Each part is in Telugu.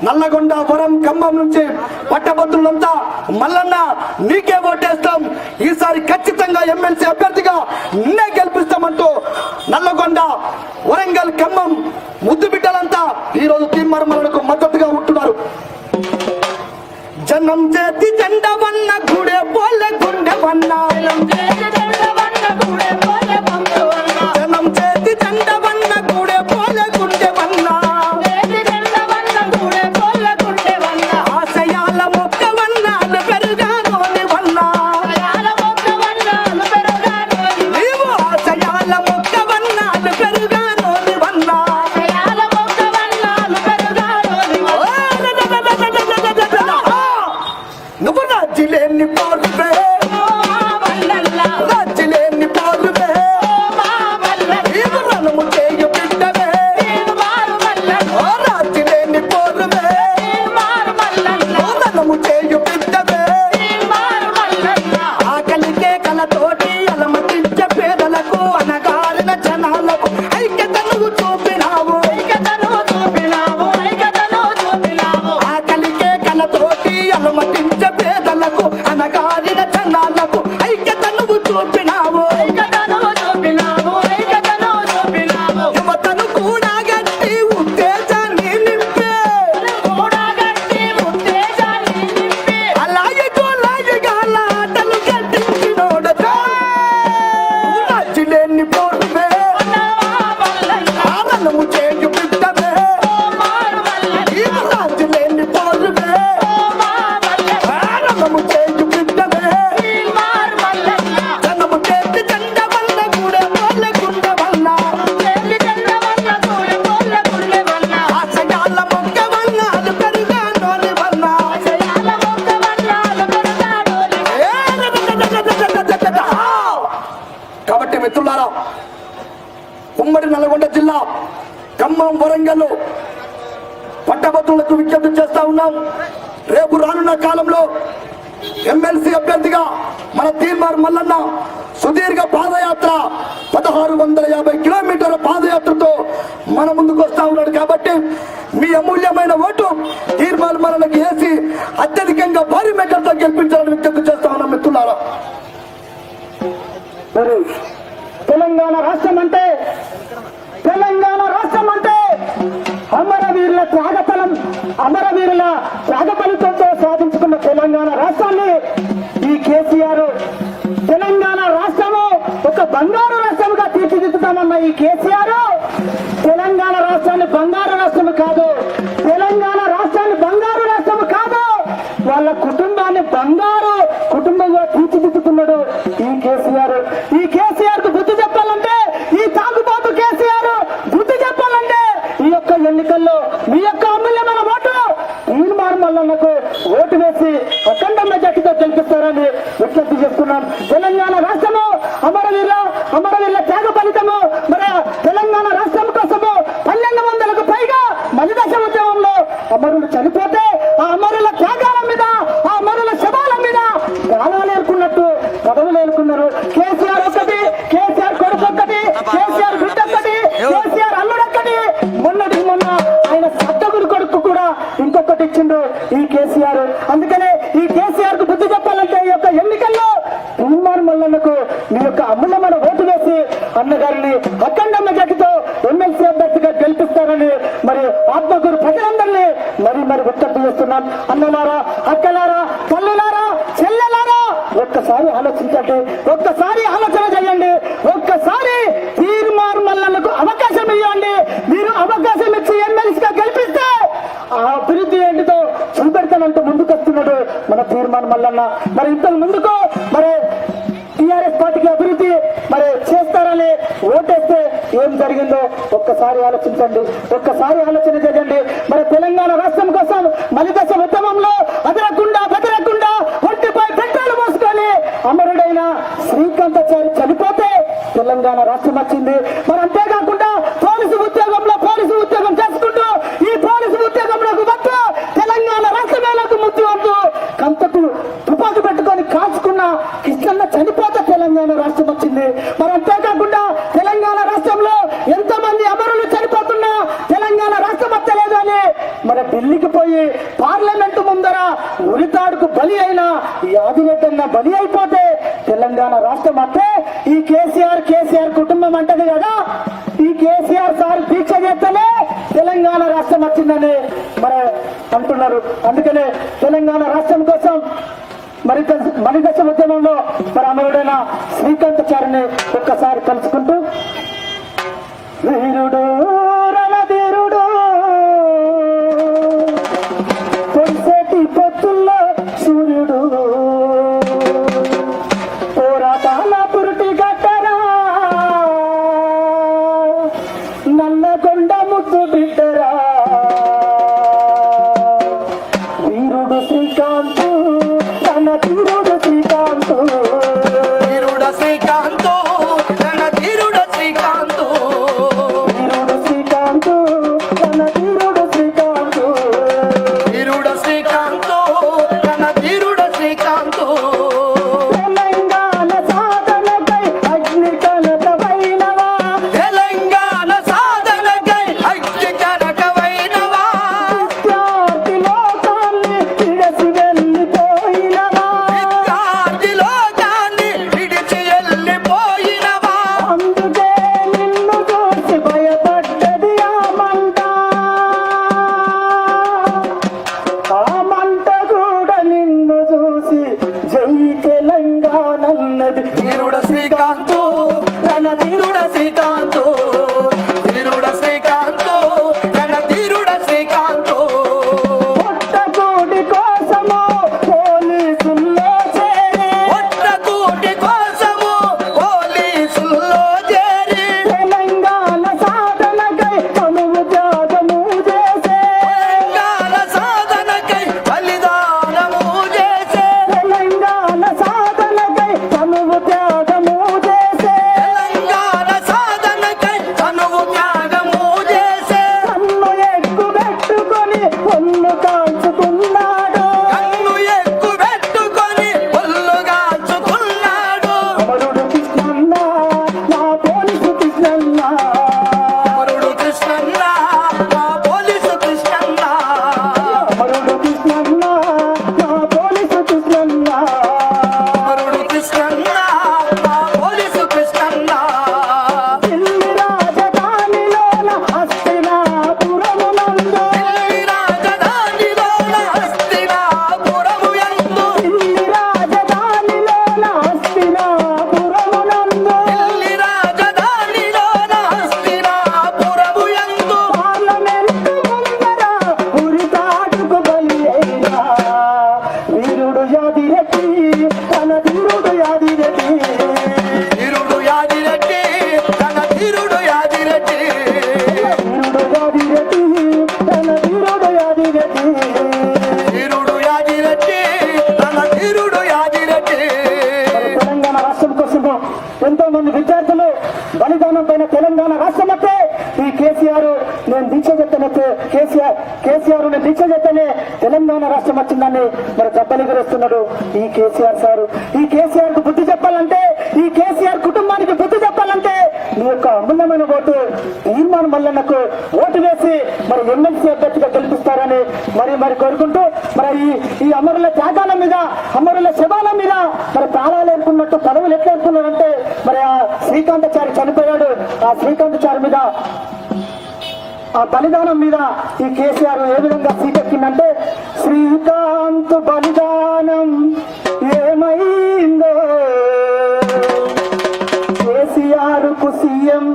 నల్లగొండ వరం ఖమ్మం నుంచి పట్టభద్రులంతా మల్లన్న నీకే ఓటేస్తాం, ఈసారి ఖచ్చితంగా ఎమ్మెల్సీ అభ్యర్థిగా నిన్నే గెలిపిస్తామంటూ నల్లగొండ వరంగల్ ఖమ్మం ముద్దు బిడ్డలంతా ఈ రోజు తీర్మార్ మల్లన్నకు మద్దతుగా ఉంటున్నారు. జనం చేతి జెండవన్న గుడే పోలే గుండెవన్న, జనం చేతి జెండవన్న గుడే పోలే గుండెవన్న, ఆశయాల మొక్కవన్నాలు పెరుగానోని వన్న, నీవు ఆశయాల మొక్కవన్నాలు పెరుగానోని వన్న, నువ్వు రాజ్యలేని పోరువే, రాజ్యలేని పోరువే, నీవు రణము చేయు బిడ్డవే, రాజ్యలేని పోరువే, రణము చేయు బిడ్డవే, ఆకలికే కలతోటి అలమటించే పేదలకు అనగారిన జనాలకు ఐక్యతను చూపినావు, ఆకలికే కలతోటి అలమటించే పేదలకు అనగారిన జనాలకు ఐక్యతను చూపినావు, యువతను కూడా గట్టి ఉత్తేజాన్ని నింపే, అలాగే గోలాయిగా ఆటలు కట్టించినోడతా, రాజ్యలేని పోరువే, ఆనందము చేయు బిడ్డవే, నీవు రాజ్యలేని పోరువే, ఆనందము చేయు బిడ్డవే, జనము చేతి జెండవన్న గుడే పోలే గుండెవన్న, ఆశయాల మొక్కవన్నాలు పెరుగానోని వన్న, కాబట్టి మిత్రులారా, ఉమ్మడి నల్గొండ జిల్లా ఖమ్మం వరంగల్ పట్టభద్రులకు విజ్ఞప్తి చేస్తా ఉన్నాం. రేపు రానున్న కాలంలో ఎమ్మెల్సీ అభ్యర్థిగా మన తీర్మార్ మల్లన్న సుదీర్ఘ పాదయాత్ర 1650 కిలోమీటర్ల పాదయాత్రతో మన ముందుకు వస్తా ఉన్నాడు. కాబట్టి మీ అమూల్యమైన ఓటు తీర్మార్ మల్లన్నకి వేసి అత్యధికంగా భారీ మెజార్టీతో గెలిపించాలని విజ్ఞప్తి చేస్తా ఉన్నాం మిత్రులారా. మరి తెలంగాణ రాష్ట్రం అంటే అమరవీరుల త్యాగఫలం, అమరవీరుల త్యాగఫలితంతో సాధించుకున్న తెలంగాణ రాష్ట్రాన్ని ఈ కేసీఆర్ తెలంగాణ రాష్ట్రము ఒక బంగారు రాష్ట్రముగా తీర్చిదిద్దుతామన్న ఈ కేసీఆర్ తెలంగాణ రాష్ట్రాన్ని బంగారు రాష్ట్రము కాదు, తెలంగాణ రాష్ట్రాన్ని బంగారు రాష్ట్రము కాదు, వాళ్ళ కుటుంబాన్ని బంగారు కుటుంబంగా తీర్చిదిద్దుతున్నాడు ఈ కేసీఆర్. ఈ కేసీఆర్ కు బుద్ధి చెప్పాలి. చేస్తున్నాం. తెలంగాణ రాష్ట్రము అమరవీరుల త్యాగ ఫలితము. మన తెలంగాణ రాష్ట్రం కోసము 1200కు పైగా మలిదశ ఉద్యమంలో అమరులు చనిపోతే ఆ అమరుల త్యాగాల మీద, ఆ అమరుల శవాల మీద ప్రాణాలు ఏర్కున్నట్టు పదవులు ఏర్కున్నారు. కేసీఆర్ ఒకటి, కేసీఆర్ కొడుకు ఒకటి, కేసీఆర్ బిడ్డ ఒకటి, కేసీఆర్ అల్లుడొక్కటి. మొన్నటికి మొన్న ఆయన సత్తగురు కొడుకు కూడా ఇంకొకటి ఇచ్చిండు ఈ కేసీఆర్. అందుకనే ఈ కేసీఆర్ కు బుద్ధి చెప్పాలంటే ఈ యొక్క ఎన్నికల్లో తీర్మానం మల్లన్నకు మీ యొక్క అమూల్యమైన ఓటు వేసి అన్నగారిని అఖండ మెజార్టీతో ఎమ్మెల్సీ అభ్యర్థిగా గెలిపిస్తారని మరి ఆత్మకూరు ప్రజలందరినీ మరి విజ్ఞప్తి చేస్తున్నాం. అన్నలారా, అక్కలారా, తల్లులారా, చెల్లెలారా, ఒక్కసారి ఆలోచించండి, ఒక్కసారి ఆలోచన చేయండి, ఒక్కసారి తీర్మానం మల్లన్నకు అవకాశం ఇవ్వండి. మీరు అవకాశం ఇచ్చి ఎమ్మెల్సీగా గెలిపిస్తే ఆ అభివృద్ధి ఏంటితో చూపెడతానంటూ ముందుకు వస్తున్నాడు మన తీర్మానం మల్లన్న. మరి ఇంతకు ముందుకు మరి టీఆర్ఎస్ పార్టీకి అభివృద్ధి మరి చేస్తారని ఓటేస్తే ఏం జరిగిందో ఒక్కసారి ఆలోచించండి, ఒక్కసారి ఆలోచన చేయండి. మరి తెలంగాణ రాష్ట్రం కోసం మలిదశ ఉద్యమంలో అదరకుండా బెదరకుండా ఒంటిపై పెట్రోలు మోసుకొని అమరుడైన శ్రీకాంతాచారి చనిపోతే తెలంగాణ రాష్ట్రం వచ్చింది. మరి అంతేకాకుండా పోలీసు ఉద్యోగం చేసుకుంటూ ఈ పోలీసు ఉద్యోగంలోకి వస్తూ తెలంగాణ రాష్ట్రమేలకు ముద్దు అంటూ కంతకు తుపాకు పెట్టుకొని కాల్చుకున్న కృష్ణన్న చనిపోతే తెలంగాణ రాష్ట్రం వచ్చింది. మరి అంతేకాకుండా తెలంగాణ రాష్ట్రంలో ఎంతో మంది అమరులు చనిపోతున్నా తెలంగాణ రాష్ట్రం వచ్చలేదు అని మరి ఢిల్లీకి పోయి పార్లమెంటు ముందర ఉరితాడుకు బలి అయిన యాదిరెడ్డన్న బలి అయిపోతే తెలంగాణ రాష్ట్రం వస్తే ఈ కేసీఆర్ కుటుంబం అంటది కదా, ఈ కేసీఆర్ సార్ దీక్ష చేస్తేనే తెలంగాణ రాష్ట్రం వచ్చిందని మరి అంటున్నారు. అందుకనే తెలంగాణ రాష్ట్రం కోసం మలిదశ ఉద్యమంలో మరి అమరుడైన శ్రీకాంతాచారిని ఒక్కసారి కలుసుకుంటూ వీరుడు రణధీరుడు పొడిసేటి పొత్తుల్లో సూర్యుడు పోరాటాల పురుటి గట్టరా నల్లగొండ ముద్దు బిడ్డరా వీరుడు శ్రీకాంత్ రణధీరుడు శ్రీకాంత్ ధీరుడ శ్రీకాంతో రణధీరుడ శ్రీకాంతో వీరుడు విద్యార్థులు బలిదానం పైన తెలంగాణ రాష్ట్రం అంటే ఈ కేసీఆర్ నేను దీక్ష చెప్తానే కేసీఆర్ నేను దీక్ష చెప్తానే తెలంగాణ రాష్ట్రం వచ్చిందని మరి దెబ్బలిగరేస్తున్నాడు ఈ కేసీఆర్ సారు. ఈ కేసీఆర్ కు బుద్ధి చెప్పాలంటే, ఈ కేసీఆర్ కుటుంబానికి బుద్ధి చెప్పాలంటే మీ యొక్క అమూల్యమైన ఓటు తీర్మానం మల్లన్నకు ఓటు వేసి మరి ఎమ్మెల్సీ అభ్యర్థిగా గెలిపిస్తారని మరి కోరుకుంటూ మరి ఈ అమరుల త్యాగాల మీద, అమరుల శవాల మీద మరి ప్రాణాలు ఏర్పడినట్టు పదవులు ఎట్లా ఏర్పడినారంటే మరి ఆ శ్రీకాంతాచారి చనిపోయాడు. ఆ శ్రీకాంతాచారి మీద, ఆ బలిదానం మీద ఈ కేసీఆర్ ఏ విధంగా సీటెక్కిందంటే, శ్రీకాంత్ బలిదానం ఏమైందో, కేసీఆర్ కు సీఎం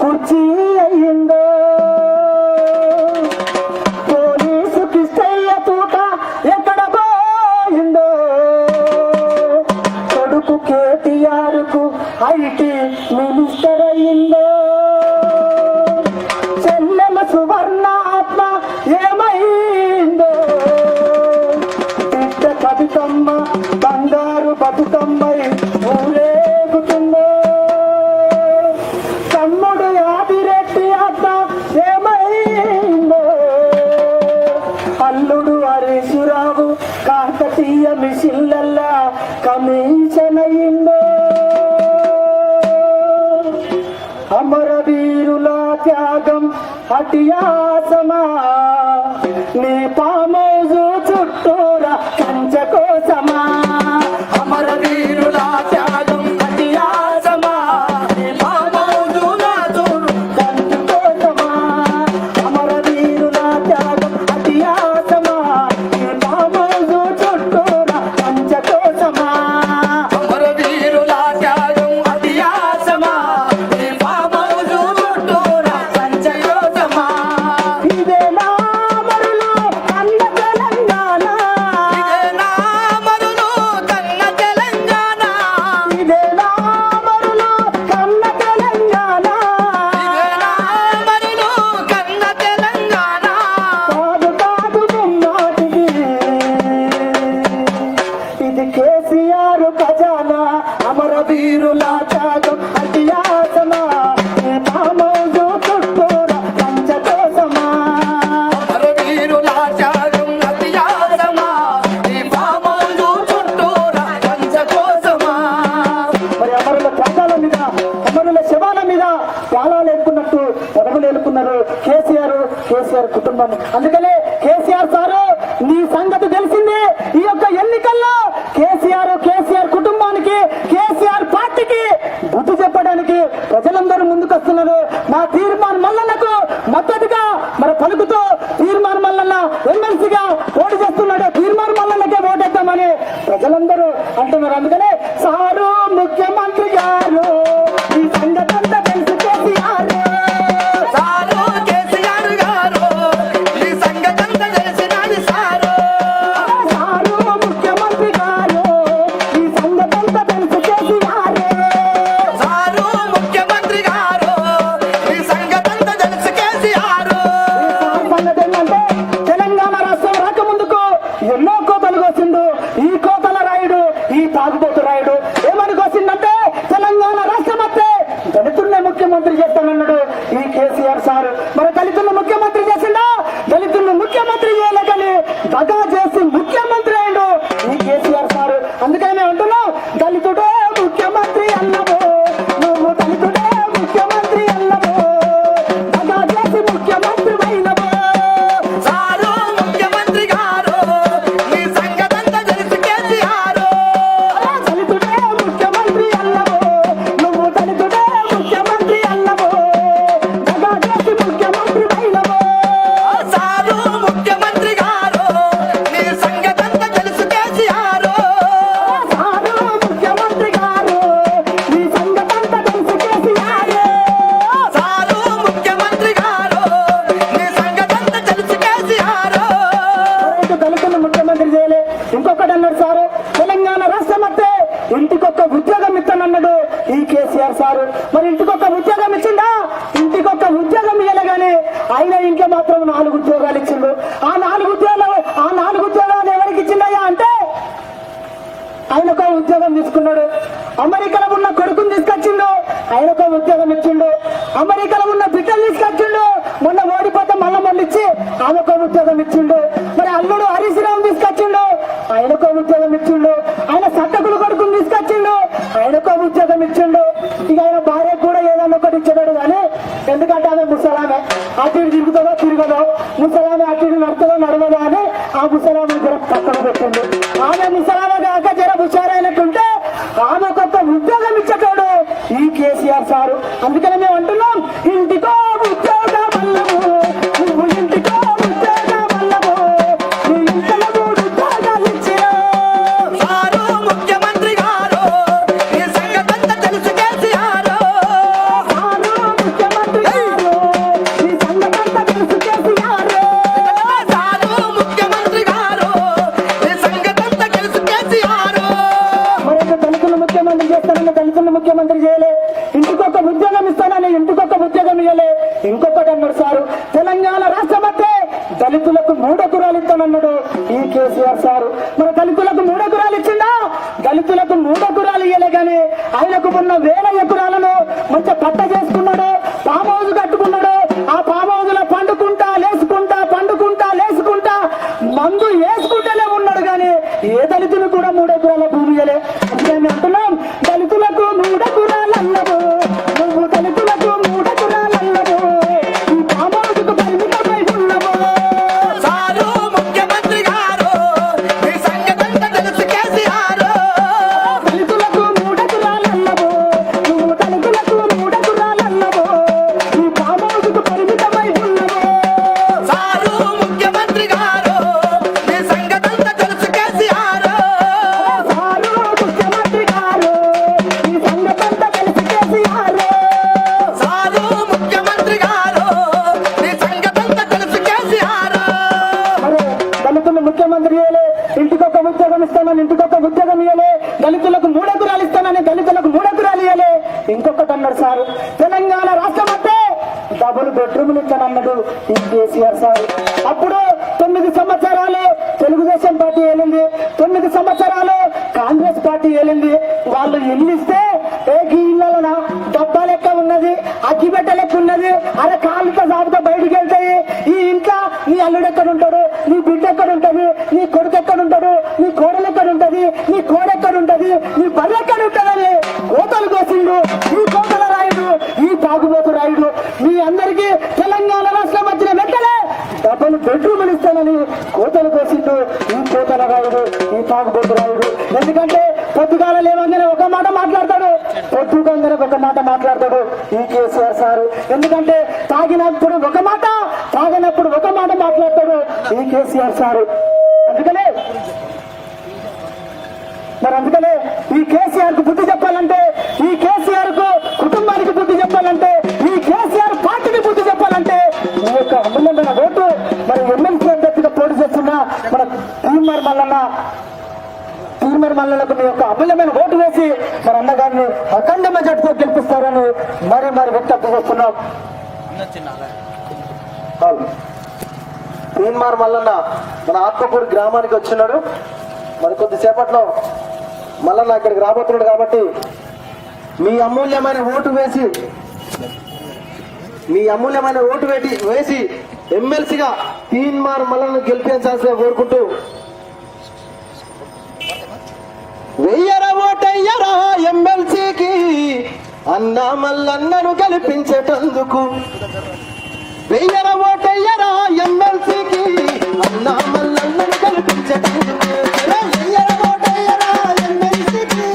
కుర్చీ అయ్యిందో, పోలీసు కిష్టయ్య తూట ఎక్కడ పోయిందో, కొడుకు కేటీఆర్ కు ఐటీ మినిస్టర్ అయ్యిందో, చెల్లెమ సువర్ణ ఆత్మ ఏమైందో, బిడ్డ కవితమ్మ బంగారు బతుకమ్మై ఊరేగుతుందో, తమ్ముడు యాదిరెడ్డి ఆత్మ ఏమైందో, అల్లుడు హరీశురావు కాకతీయ మిషన్లల్లా కమిషన్ అయ్యిందో, అమరవీరుల త్యాగం అటియాసమా, నీ పామోజు చుట్టూరా కంచ కోసమా, అమరవీరుల త్యాగం అటియాసమా, నీ పామోజు నాతూరు కంచ కోసమా, అమరవీరుల త్యాగం అటియాసమా, నీ పామోజు చుట్టూరా కంచ కోసమా, అమరవీరుల త్యాగం అటియాసమా, కేసీఆర్ ఖజానా, అమరవీరుల త్యాగం అటియాసమా, ఈ పామోజు చుట్టూరా కంచ కోసమా, అమరవీరుల త్యాగం అటియాసమా, ఈ పామోజు చుట్టూరా కంచ కోసమా. మరి అమరుల త్యాగాల మీద, అమరుల శవాల మీద ప్రాణాలు ఏర్పడినట్టు పదవులు ఏర్పడినారు కేసీఆర్ కుటుంబం. అందుకనే కేసీఆర్ సారు నీ సంగతి తెలిసిందే. ఈ యొక్క ఎన్నికల్లో కేసీఆర్ కుటుంబానికి, కేసీఆర్ పార్టీకి బుద్ధి చెప్పడానికి ప్రజలందరూ ముందుకొస్తున్నారు. మా తీర్మాన్ మల్లన్నకు మద్దతుగా మరి పలుకుతూ తీర్మాన్ మల్లన్న ఎమ్మెల్సీగా ఓటు చేస్తున్నాడు. తీర్మాన్ మల్లన్నకే ఓటేద్దామని ప్రజలందరూ అంటున్నారు. అందుకనే సారు ముఖ్యమంత్రి గారు ఈ సంగతి అంతా తెలుసు కేసీఆర్, సారు కేసీఆర్ గారు ఈ సంగతి అంతా తెలిసినది సారు, సారు ముఖ్యమంత్రి గారు ఈ సంగతి అంతా తెలుసు కేసీఆర్, సారు ముఖ్యమంత్రి గారు ఈ సంగతి అంతా తెలుసు కేసీఆర్. సంగతి ఏంటంటే తెలంగాణ రాష్ట్రం రాకముందుకు ఎన్నో కోతలు కోసిండు. ఈ కోతల రాయుడు, ఈ తాగుబోతు రాయుడు ఏమని కోసిందంటే తెలంగాణ రాష్ట్రం వస్తే దళితుల్నే ముఖ్యమంత్రి చేస్తానన్నాడు ఈ కేసీఆర్ సార్. మరి దళితులను ముఖ్యమంత్రి చేసిండా? దళితులను ముఖ్యమంత్రి చేయలేకని దగా చేసి ముఖ్యమంత్రి అయ్యాడు ఈ కేసీఆర్ సార్. అందుకని మేము అంటున్నాం, దళితుడే ముఖ్యమంత్రి అన్నము, నువ్వు దళితుడే ముఖ్యమంత్రి అన్నము, దగా చేసి ముఖ్యమంత్రి అయినవు, సారు ముఖ్యమంత్రి గారు నీ సంగతంతా తెలుసు కేసీఆర్, దళితుడే ముఖ్యమంత్రి అన్నము, నువ్వు దళితుడే ముఖ్యమంత్రి అన్నము, దగా చేసి ముఖ్యమంత్రి అయినవు, సారు ముఖ్యమంత్రి గారు నీ సంగతంతా తెలుసు కేసీఆర్, సారు ముఖ్యమంత్రి గారు నీ సంగతంతా తెలుసు కేసీఆర్, సారు ముఖ్యమంత్రి గారు నీ సంగతంతా తెలుసు కేసీఆర్. దళితులను ముఖ్యమంత్రి చేయలే. ఇంకొకటి అన్నాడు సారు, తెలంగాణ రాష్ట్రం వస్తే ఇంటికొక ఉద్యోగం ఇస్తానన్నాడు ఈ కేసీఆర్ సారు. మరి ఇంటికొక ఉద్యోగం ఇచ్చిందా? ఇంటికొక ఉద్యోగం ఇవ్వలేగానే ఆయన ఇంట్లో మాత్రం 4 ఉద్యోగాలు ఇచ్చిండు. ఆ 4 ఉద్యోగాలు ఎవరికి ఇచ్చిందయ్యా అంటే ఆయన ఒక ఉద్యోగం తీసుకున్నాడు. అమెరికాలో ఉన్న కొడుకుని తీసుకొచ్చిండు. ఆయనకు ఉద్యోగం ఇచ్చిండు. అమెరికాలో ఉన్న బిడ్డలు తీసుకొచ్చిండు. మొన్న ఓడిపోతే మళ్ళీ ఇచ్చి ఆమెకు ఉద్యోగం ఇచ్చిండు. మరి అల్లుడు హరీష్ రావు తీసుకొచ్చిండు, ఆయనకు ఉద్యోగం ఇచ్చిండు. ఆయన సట్టకులు కొడుకుని తీసుకొచ్చిండు, ఆయనకు ఉద్యోగం ఇచ్చిండు. ఇక ఆయన భార్య కూడా ఏదన్నా ఒకటి ఇచ్చాడు కానీ, ఎందుకంటే ఆమె ముసలామె అటు ఇటు తిరుగుతుందో తిరగదో, ముసలామె అటు ఇటు నడుతుందో నడవదో అని ఆ ముసలామె జర పక్కన పెట్టిండు. ఆమె ముసలామె కాక జర హుషారైనట్టుంటే ఆమెకొక ఉద్యోగం ఇచ్చేటోడు ఈ కేసీఆర్ సారు. అందుకని మేము అంటున్నాం, ఇంటికో ఉద్యోగం వల్లము, నువ్వు ఇంటికో ఉద్యోగం వల్లము, నీ ఇంట్లో 3 ఉద్యోగాలు ఇచ్చిన సారు ముఖ్యమంత్రి గారు ఈ సంగతంతా తెలుసు కేసీఆర్. సారు ముఖ్యమంత్రి గారు ఈ సంగతంతా తెలుసు కేసీఆర్. సారు ముఖ్యమంత్రి గారు ఈ సంగతంతా తెలుసు కేసీఆర్. మరి దళితులు ముఖ్యమంత్రి చేస్తానని దళితులు ముఖ్యమంత్రి చేయలే, ఇంటికొక ఉద్యోగం ఇస్తానని ఇంటికొక ఉద్యోగం ఇవ్వలే. ఇంకొకటి అన్నాడు సారు, తెలంగాణ రాష్ట్రం అంటే దళితులకు 3 ఎకరాలు ఇస్తానన్నాడు ఈ కేసీఆర్ సారు. మరి దళితులకు 3 ఎకరాలు ఇచ్చిండా? దళితులకు 3 ఎకరాలు ఇవ్వలే కానీ ఆయనకు ఉన్న 1000 ఎకరాలను మంచిగా పట్ట చేసుకున్నాడు, ఫామ్ హౌస్ కట్టుకున్నాడు. ఆ ఫామ్ హౌస్ లో పండుకుంటా లేసుకుంటా మందు వేసుకుంటూనే ఉన్నాడు కానీ ఏ దళితులు కూడా 3 ఎకరాల భూమి ఇవ్వలే. అందుకే మేము అంటున్నాం, దళితులకు 3 ఎకరాలు అన్నవు, నువ్వు దళితులకు 3 ఎకరాలు అన్నవు, ఈ ఫామ్ హౌస్ కు పరిమితమై ఉన్నవు. సారు ముఖ్యమంత్రి గారు ఈ సంగతంతా తెలుసు కేసీఆర్. దళితులకు 3 ఎకరాలు అన్నవు, నువ్వు దళితులకు 3 ఎకరాలు అన్నవు, ఈ ఫామ్ హౌస్ కు పరిమితమై ఉన్నవు. సారు ముఖ్యమంత్రి గారు ఈ సంగతంతా తెలుసు కేసీఆర్. సారు ముఖ్యమంత్రి గారు ఈ సంగతంతా తెలుసు కేసీఆర్. సారు ముఖ్యమంత్రి గారు ఈ సంగతంతా తెలుసు కేసీఆర్. మరి దళితులు ముఖ్యమంత్రి ఇయ్యలే, ఇంటికొక ఉద్యోగం ఇస్తానని ఇంటికొక ఉద్యోగం ఇయ్యలే, దళితులకు 3 ఎకరాలు ఇస్తానని దళితులకు 3 ఎకరాలు ఇయ్యలే. ఇంకొకటి అన్నాడు సారు, తెలంగాణ రాష్ట్రం అంటే డబుల్ బెడ్రూమ్లు ఇస్తానన్నాడు ఈ కేసీఆర్ సార్. అప్పుడు 9 సంవత్సరాలు తెలుగుదేశం పార్టీ ఏలింది, 9 సంవత్సరాలు కాంగ్రెస్ పార్టీ ఏలింది. వాళ్ళు ఇల్లు ఇస్తే ఈ ఇళ్ళలో డబ్బా లెక్క ఉన్నది, అగ్గిపెట్ట లెక్క ఉన్నది, అరే కాళ్ళతో సాగుతో బయటికి వెళ్తాయి. ఈ ఇంట్లో నీ అల్లుడు ఎక్కడ ఉంటాడు, నీ బిడ్డ ఎక్కడ ఉంటది, నీ కొడుకు ఎక్కడ ఉంటాడు, నీ కోడలు ఎక్కడ ఉంటది, నీ కోడ ఎక్కడ ఉంటది, నీ బర్రె ఎక్కడ ఉంటదని కోతలు కోసిండు ఈ కోతల రాయుడు, ఈ తాగుబోతు రాయుడు. మీ అందరికీ తెలంగాణ రాష్ట్రం వచ్చిన వెంటనే డబ్బులు బెడ్రూములు ఇస్తానని కోతలు కోసిండు ఈ కోతల రాయుడు, ఈ తాగుబోతు రాయుడు. ఎందుకంటే పొద్దుగాల లేవంగానే ఒక మాట మాట్లాడతాడు, పొద్దుగానే ఒక మాట మాట్లాడతాడు ఈ కేసీఆర్ సారు. ఎందుకంటే తాగినప్పుడు ఒక మాట, తాగినప్పుడు ఒక మాట మాట్లాడతాడు ఈ కేసీఆర్ సారు. అందుకనే ఈ కేసీఆర్ కు బుద్ధి చెప్పాలంటే, ఈ కేసీఆర్ కు కుటుంబానికి బుద్ధి చెప్పాలంటే, ఈ కేసీఆర్ పార్టీకి బుద్ధి చెప్పాలంటే ఈ యొక్క అమూల్యమైన ఓటు మరి ఎమ్మెల్సీ అభ్యర్థిగా పోటీ చేస్తున్న మన తీర్మార్ మల్లలకు మీ యొక్క అమూల్యమైన ఓటు వేసి మన అన్నగారిని అఖండ మెజార్టీతో గెలిపిస్తారని మరి విజ్ఞప్తి చేస్తున్నాం. తీన్మార్ మల్లన్న మన ఆత్మకూరు గ్రామానికి వచ్చినాడు. మరి కొద్దిసేపట్లో మల్లన్న ఇక్కడికి రాబోతున్నాడు కాబట్టి మీ అమూల్యమైన ఓటు వేసి ఎమ్మెల్సీగా తీన్మార్ మల్లన్న గెలిపించాల్సిన కోరుకుంటూ, వెయ్యరా ఓటయ్యరా ఎమ్మెల్సీకి అన్నా మల్లన్నను గెలిపించేటందుకు, వెయ్యరా ఓటయ్యరా ఎమ్మెల్సీకి అన్నా మల్లన్నను గెలిపించేటందుకు, వెయ్యరా ఓటయ్యరా ఎమ్మెల్సీకి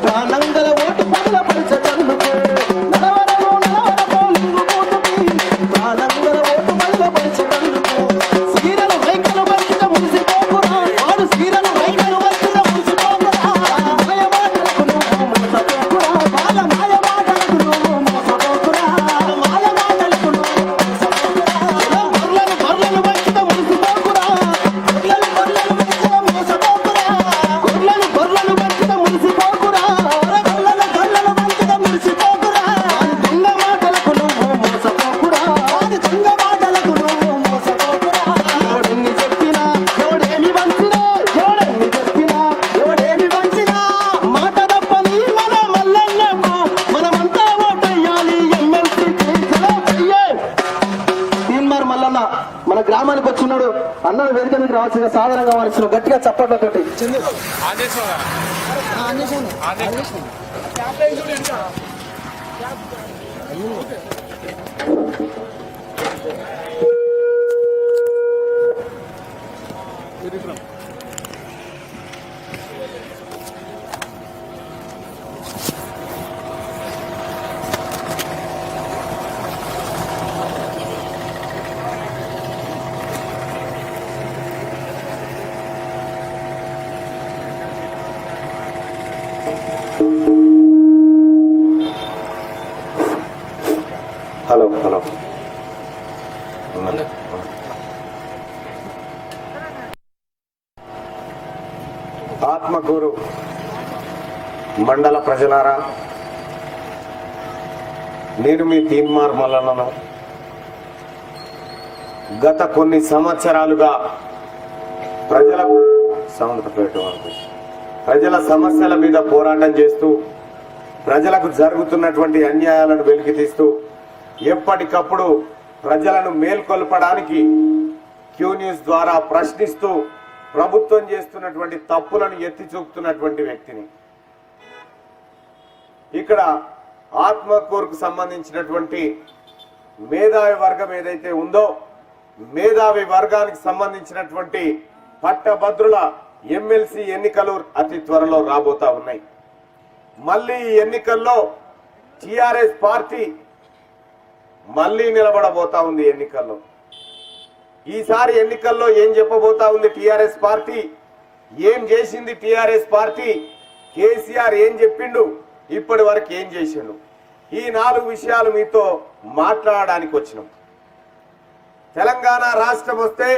ప్రాణంగల ఓటు బలపరచటందుకు, ప్రాణంగల ఓటు బలపరచటందుకు, సీరలు రైకలు వర్షిత మురిసిపోకురా, వాడు సీరలు రైకలు వర్షిత మురిసిపోకురా, మాయ మాటలకు నువ్వు మోసపోకురా, వాళ్ళ మాయ మాటలకు నువ్వు మోసపోకురా. రావాల్సిన సాధారణంగా వాల్సిన గట్టిగా చప్పట్లతోటి. హలో హలో ఆత్మకూరు మండల ప్రజలారా, నేను మీ తీన్మార్ మల్లన్నను. గత కొన్ని సంవత్సరాలుగా ప్రజల సమస్యల మీద పోరాటం చేస్తూ ప్రజలకు జరుగుతున్నటువంటి అన్యాయాలను వెలికితీస్తూ ఎప్పటికప్పుడు ప్రజలను మేల్కొల్పడానికి క్యూ న్యూస్ ద్వారా ప్రశ్నిస్తూ ప్రభుత్వం చేస్తున్నటువంటి తప్పులను ఎత్తి చూపుతున్నటువంటి వ్యక్తిని. ఇక్కడ ఆత్మకూరుకు సంబంధించినటువంటి మేధావి వర్గం ఏదైతే ఉందో, మేధావి వర్గానికి సంబంధించినటువంటి పట్టభద్రుల ఎమ్మెల్సీ ఎన్నికలు అతి త్వరలో రాబోతా ఉన్నాయి. మళ్ళీ ఈ ఎన్నికల్లో టిఆర్ఎస్ పార్టీ మళ్ళీ నిలబడబోతా ఉంది. ఎన్నికల్లో ఈసారి ఎన్నికల్లో ఏం చెప్పబోతా ఉంది టిఆర్ఎస్ పార్టీ, ఏం చేసింది టిఆర్ఎస్ పార్టీ, కేసీఆర్ ఏం చెప్పిండు, ఇప్పటి వరకు ఏం చేసిండు, ఈ 4 విషయాలు మీతో మాట్లాడడానికి వచ్చినాం. తెలంగాణ రాష్ట్రం వస్తే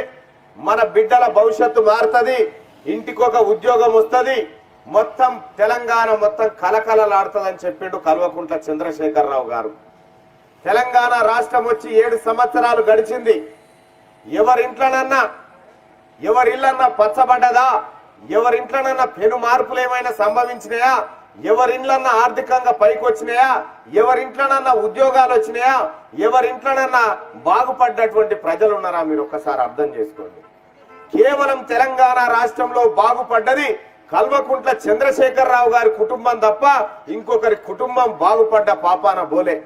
మన బిడ్డల భవిష్యత్తు మారుతుంది, ఇంటికొక ఉద్యోగం వస్తుంది, మొత్తం తెలంగాణ మొత్తం కలకలలాడుతుందని చెప్పిండు కల్వకుంట్ల చంద్రశేఖరరావు గారు. తెలంగాణ రాష్ట్రం వచ్చి 7 సంవత్సరాలు గడిచింది. ఎవరిళ్ళన్నా పచ్చబడ్డదా, ఎవరింట్లోనన్నా పెను మార్పులు ఏమైనా సంభవించినాయా, ఎవరింట్లన్నా ఆర్థికంగా పైకి వచ్చినాయా, ఎవరింట్లోనన్నా ఉద్యోగాలు వచ్చినాయా, ఎవరింట్లోనన్నా బాగుపడ్డటువంటి ప్రజలు ఉన్నారా? మీరు ఒక్కసారి అర్థం చేసుకోండి. కేవలం తెలంగాణ రాష్ట్రంలో బాగుపడ్డది కల్వకుంట్ల చంద్రశేఖరరావు గారి కుటుంబం తప్ప ఇంకొకరి కుటుంబం బాగుపడ్డ పాపాన బోలే.